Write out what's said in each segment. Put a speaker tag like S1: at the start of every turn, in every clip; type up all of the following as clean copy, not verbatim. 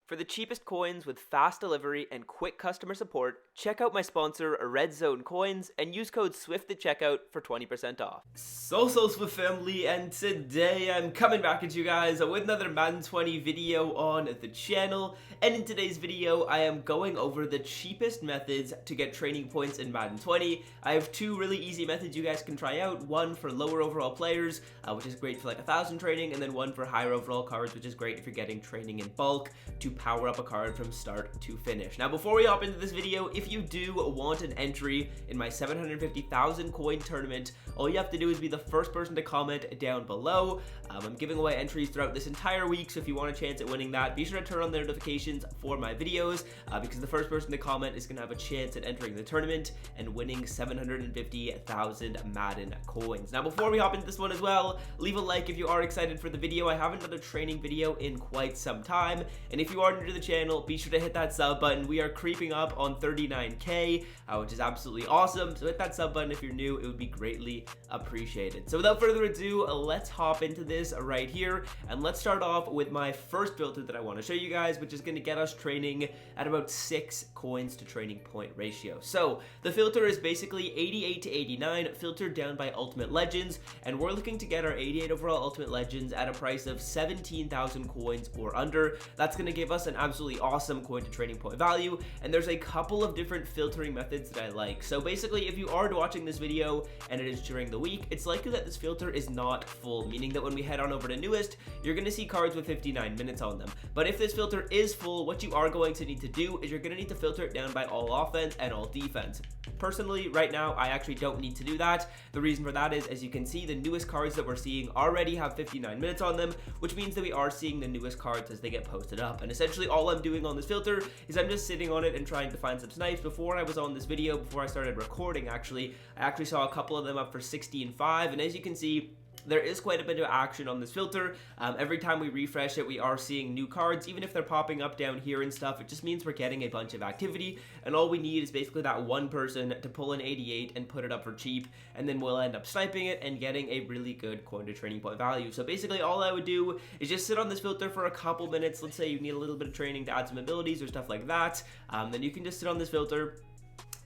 S1: For the cheapest coins with fast delivery and quick customer support, check out my sponsor, Red Zone Coins, and use code SWIFT at checkout for 20% off. So Swift family, and today I'm coming back at you guys with another Madden 20 video on the channel. And in today's video, I am going over the cheapest methods to get training points in Madden 20. I have two really easy methods you guys can try out. One for lower overall players, which is great for like 1,000 training, and then one for higher overall cards, which is great if you're getting training in bulk to power up a card from start to finish. Now, before we hop into this video, if you do want an entry in my 750,000 coin tournament, all you have to do is be the first person to comment down below. I'm giving away entries throughout this entire week, so if you want a chance at winning that, be sure to turn on the notifications for my videos, because the first person to comment is going to have a chance at entering the tournament and winning 750,000 Madden coins. Now, before we hop into this one as well, leave a like if you are excited for the video. I haven't done a training video in quite some time, and if you are new to the channel, be sure to hit that sub button. We are creeping up on 39k, which is absolutely awesome, so hit that sub button if you're new. It would be greatly appreciated. So without further ado, let's hop into this right here, and let's start off with my first filter that I want to show you guys, which is going to get us training at about 6 coins to training point ratio. So the filter is basically 88 to 89 filtered down by Ultimate Legends, and we're looking to get our 88 overall Ultimate Legends at a price of 17,000 coins or under. That's going to give us an absolutely awesome coin to training point value, and there's a couple of different filtering methods that I like. So basically, if you are watching this video and it is during the week, it's likely that this filter is not full, meaning that when we head on over to newest, you're going to see cards with 59 minutes on them. But if this filter is full, what you are going to need to do is you're going to need to filter it down by all offense and all defense. Personally, right now, I actually don't need to do that. The reason for that is, as you can see, the newest cards that we're seeing already have 59 minutes on them, which means that we are seeing the newest cards as they get posted up. And essentially all I'm doing on this filter is I'm just sitting on it and trying to find some snipes. Before I was on this video, before I started recording, I actually saw a couple of them up for 16.5, and as you can see, there is quite a bit of action on this filter. Every time we refresh it, we are seeing new cards. Even if they're popping up down here and stuff, it just means we're getting a bunch of activity, and all we need is basically that one person to pull an 88 and put it up for cheap, and then we'll end up sniping it and getting a really good coin to training point value. So basically all I would do is just sit on this filter for a couple minutes. Let's say you need a little bit of training to add some abilities or stuff like that. Then you can just sit on this filter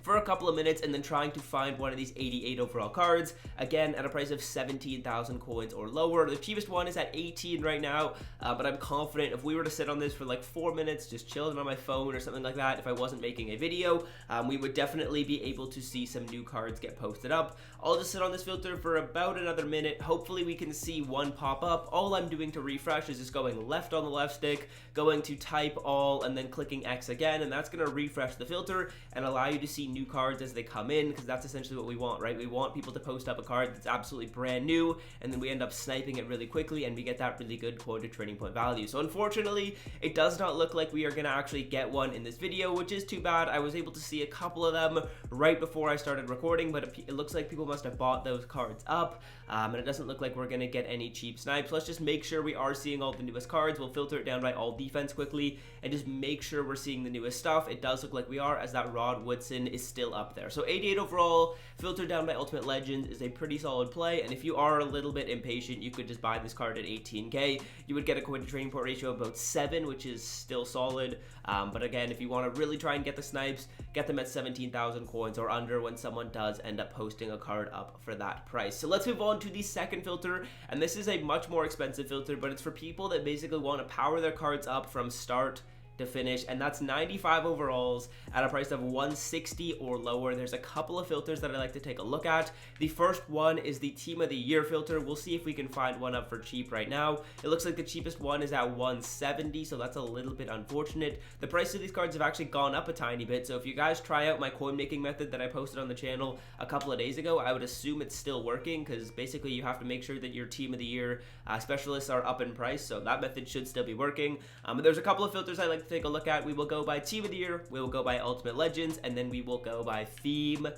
S1: for a couple of minutes and then trying to find one of these 88 overall cards, again at a price of 17,000 coins or lower. The cheapest one is at 18 right now, but I'm confident if we were to sit on this for like 4 minutes just chilling on my phone or something like that, if I wasn't making a video, we would definitely be able to see some new cards get posted up. I'll just sit on this filter for about another minute. Hopefully we can see one pop up. All I'm doing to refresh is just going left on the left stick, going to type all, and then clicking X again, and that's going to refresh the filter and allow you to see new cards as they come in, because that's essentially what we want, right? We want people to post up a card that's absolutely brand new, and then we end up sniping it really quickly, and we get that really good coin to training point value. So unfortunately, it does not look like we are going to actually get one in this video, which is too bad. I was able to see a couple of them right before I started recording, but it looks like people must have bought those cards up, and it doesn't look like we're going to get any cheap snipes. Let's just make sure we are seeing all the newest cards. We'll filter it down by all defense quickly and just make sure we're seeing the newest stuff. It does look like we are, as that Rod Woodson is still up there. So 88 overall, filtered down by Ultimate Legends, is a pretty solid play, and if you are a little bit impatient, you could just buy this card at 18k. You would get a coin to training point ratio of about 7, which is still solid, but again, if you want to really try and get the snipes, get them at 17,000 coins or under when someone does end up posting a card up for that price. So let's move on to the second filter, and this is a much more expensive filter, but it's for people that basically want to power their cards up from start to finish, and that's 95 overalls at a price of 160 or lower. There's a couple of filters that I like to take a look at. The first one is the Team of the Year filter. We'll see if we can find one up for cheap right now. It looks like the cheapest one is at 170, so that's a little bit unfortunate. The price of these cards have actually gone up a tiny bit, so if you guys try out my coin making method that I posted on the channel a couple of days ago, I would assume it's still working, because basically you have to make sure that your Team of the Year specialists are up in price, so that method should still be working. But there's a couple of filters I like to take a look at. We will go by Team of the Year, we will go by Ultimate Legends, and then we will go by Theme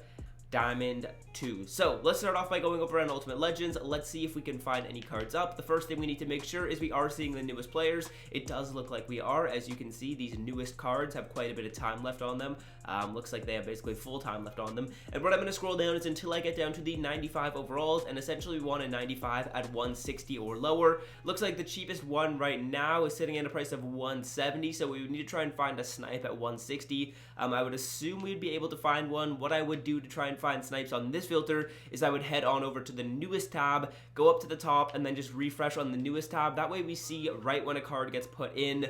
S1: Diamond 2. So let's start off by going over on Ultimate Legends. Let's see if we can find any cards up. The first thing we need to make sure is we are seeing the newest players. It does look like we are. As you can see, these newest cards have quite a bit of time left on them. Looks like they have basically full time left on them. And what I'm going to scroll down is until I get down to the 95 overalls, and essentially we want a 95 at 160 or lower. Looks like the cheapest one right now is sitting at a price of 170, so we would need to try and find a snipe at 160. I would assume we'd be able to find one. What I would do to try and find snipes on this filter is I would head on over to the newest tab, go up to the top, and then just refresh on the newest tab. That way we see right when a card gets put in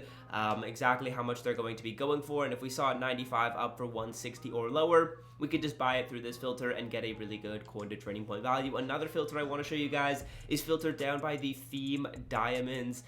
S1: exactly how much they're going to be going for, and if we saw a 95 up for 160 or lower, we could just buy it through this filter and get a really good coin to training point value. Another filter I want to show you guys is filtered down by the theme Diamonds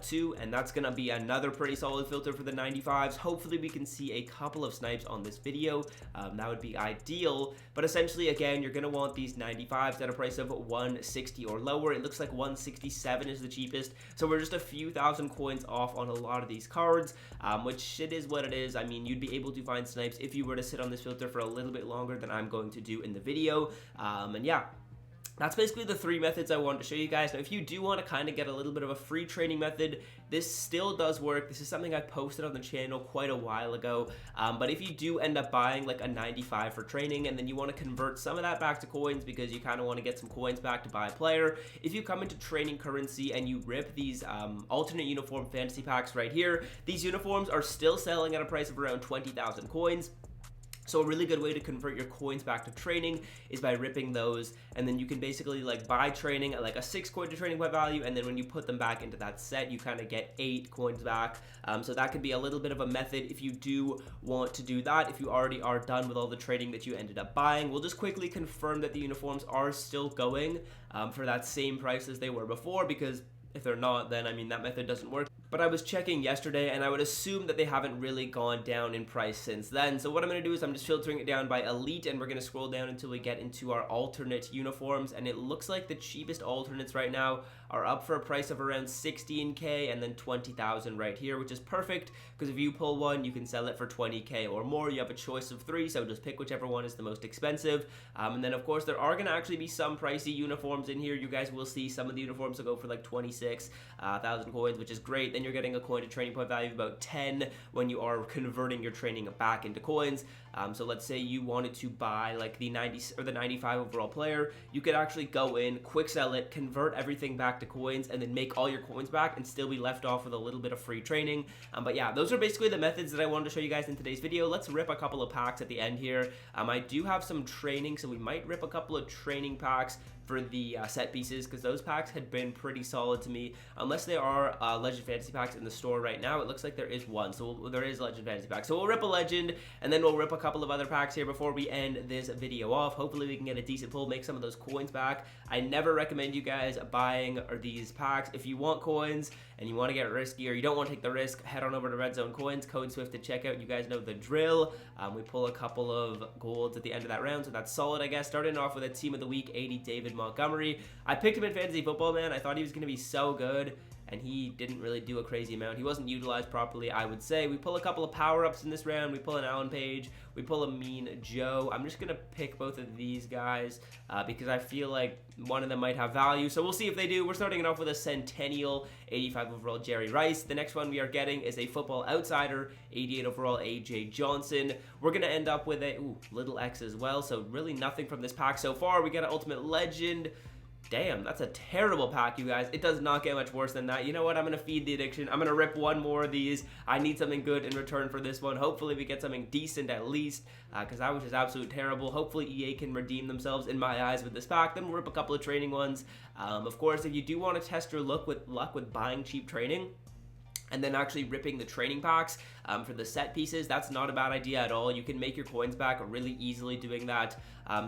S1: 2, and that's going to be another pretty solid filter for the 95s. Hopefully we can see a couple of snipes on this video. That would be ideal, but essentially again you're going to want these 95s at a price of 160 or lower. It looks like 167 is the cheapest, so we're just a few thousand coins off on a lot of these cards, which it is what it is. I mean, you'd be able to find snipes if you were to sit on this filter for a little bit longer than I'm going to do in the video. And yeah, that's basically the three methods I wanted to show you guys. Now, if you do want to kind of get a little bit of a free training method, this still does work. This is something I posted on the channel quite a while ago. But if you do end up buying like a 95 for training, and then you want to convert some of that back to coins because you kind of want to get some coins back to buy a player, if you come into training currency and you rip these alternate uniform fantasy packs right here, these uniforms are still selling at a price of around 20,000 coins. So a really good way to convert your coins back to training is by ripping those, and then you can basically like buy training at like a 6 coin to training point value, and then when you put them back into that set, you kind of get 8 coins back. So that could be a little bit of a method if you do want to do that. If you already are done with all the trading that you ended up buying, we'll just quickly confirm that the uniforms are still going for that same price as they were before, because if they're not, then I mean that method doesn't work. But I was checking yesterday, and I would assume that they haven't really gone down in price since then. So what I'm going to do is I'm just filtering it down by elite, and we're going to scroll down until we get into our alternate uniforms, and it looks like the cheapest alternates right now are up for a price of around 16k and then 20,000 right here, which is perfect because if you pull one, you can sell it for 20k or more. You have a choice of 3, so just pick whichever one is the most expensive. And then of course there are going to actually be some pricey uniforms in here. You guys will see some of the uniforms will go for like 26,000 coins, which is great. Then you're getting a coin to training point value of about 10 when you are converting your training back into coins. So let's say you wanted to buy like the 90 or the 95 overall player, you could actually go in, quick sell it, convert everything back to coins, and then make all your coins back and still be left off with a little bit of free training. But yeah, those are basically the methods that I wanted to show you guys in today's video. Let's rip a couple of packs at the end here. I do have some training, so we might rip a couple of training packs for the set pieces, because those packs had been pretty solid to me. Unless there are Legend Fantasy packs in the store right now, it looks like there is one. So there is Legend Fantasy pack. So we'll rip a Legend, and then we'll rip a couple of other packs here before we end this video off. Hopefully we can get a decent pull, make some of those coins back. I never recommend you guys buying these packs. If you want coins and you want to get risky, or you don't want to take the risk, head on over to Red Zone Coins, code SWIFT at checkout. You guys know the drill. We pull a couple of golds at the end of that round, so that's solid, I guess. Starting off with a Team of the Week, 80 David Montgomery. I picked him in fantasy football, man. I thought he was going to be so good, and he didn't really do a crazy amount. He wasn't utilized properly, I would say. We pull a couple of power-ups in this round. We pull an Allen Page. We pull a Mean Joe. I'm just going to pick both of these guys because I feel like one of them might have value. So we'll see if they do. We're starting it off with a Centennial 85 overall Jerry Rice. The next one we are getting is a Football Outsider 88 overall AJ Johnson. We're going to end up with a little X as well. So really nothing from this pack so far. We got an Ultimate Legend. Damn, that's a terrible pack, you guys. It does not get much worse than that. You know what? I'm going to feed the addiction. I'm going to rip one more of these. I need something good in return for this one. Hopefully we get something decent at least, because that was just absolute terrible. Hopefully EA can redeem themselves in my eyes with this pack. Then we'll rip a couple of training ones. Of course, if you do want to test your luck with buying cheap training, and then actually ripping the training packs for the set pieces, that's not a bad idea at all. You can make your coins back really easily doing that.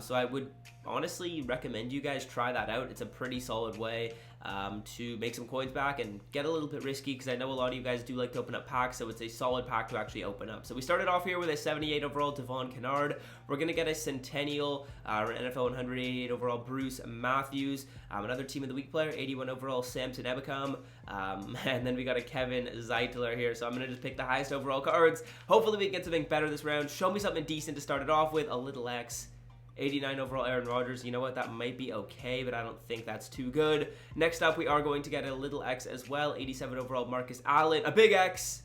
S1: So I would honestly recommend you guys try that out. It's a pretty solid way to make some coins back and get a little bit risky, because I know a lot of you guys do like to open up packs, so it's a solid pack to actually open up. So we started off here with a 78 overall Devon Kennard. We're going to get a Centennial, NFL 188 overall Bruce Matthews, another Team of the Week player, 81 overall Samson Ebicom, and then we got a Kevin Zeitler here. So I'm going to just pick the highest overall cards. Hopefully we can get something better this round. Show me something decent to start it off with. A little X. 89 overall Aaron Rodgers. You know what? That might be okay, but I don't think that's too good. Next up, we are going to get a little X as well. 87 overall Marcus Allen. A big X.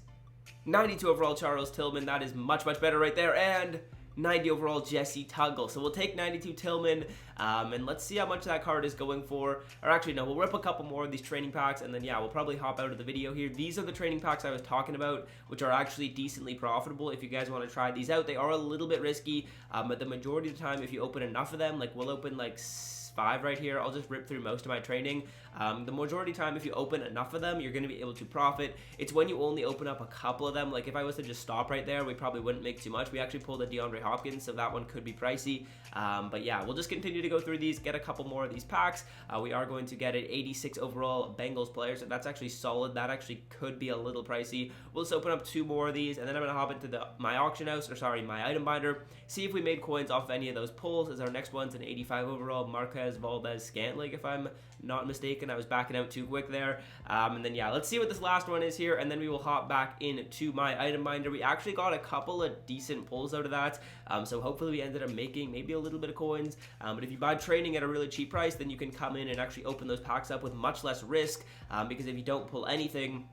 S1: 92 overall Charles Tillman. That is much, much better right there. And 90 overall Jesse Tuggle. So we'll take 92 Tillman, and let's see how much that card is going for. Or actually, no, we'll rip a couple more of these training packs, and then, yeah, we'll probably hop out of the video here. These are the training packs I was talking about, which are actually decently profitable. If you guys want to try these out, they are a little bit risky, but the majority of the time, if you open enough of them, like we'll open like 5 right here. I'll just rip through most of my training. The majority of the time, if you open enough of them, you're going to be able to profit. It's when you only open up a couple of them. Like if I was to just stop right there, we probably wouldn't make too much. We actually pulled a DeAndre Hopkins, so that one could be pricey. But yeah, we'll just continue to go through these, get a couple more of these packs. We are going to get an 86 overall Bengals player, so that's actually solid. That actually could be a little pricey. We'll just open up 2 more of these, and then I'm going to hop into my auction house, or sorry, my item binder, see if we made coins off of any of those pulls, as our next one's an 85 overall Marquez Valdez-Scantling, if I'm not mistaken. I was backing out too quick there. And then, yeah, let's see what this last one is here, and then we will hop back into my item binder. We actually got a couple of decent pulls out of that, so hopefully we ended up making maybe a little bit of coins. But if you buy training at a really cheap price, then you can come in and actually open those packs up with much less risk, because if you don't pull anything,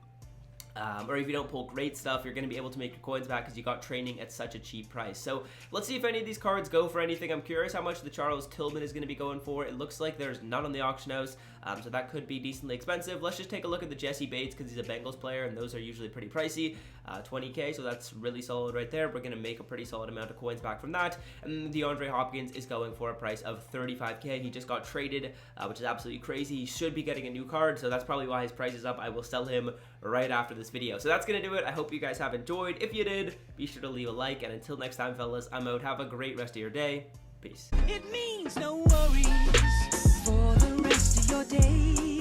S1: or if you don't pull great stuff, you're going to be able to make your coins back because you got training at such a cheap price. So let's see if any of these cards go for anything. I'm curious how much the Charles Tillman is going to be going for. It looks like there's none on the auction house, so that could be decently expensive. Let's just take a look at the Jesse Bates because he's a Bengals player, and those are usually pretty pricey. 20k, so that's really solid right there. We're going to make a pretty solid amount of coins back from that. And DeAndre Hopkins is going for a price of 35k. He just got traded, which is absolutely crazy. He should be getting a new card, so that's probably why his price is up. I will sell him right after this video. So that's going to do it. I hope you guys have enjoyed. If you did, be sure to leave a like, and until next time, fellas, I'm out. Have a great rest of your day. Peace.
S2: It means no worries for the rest of your day.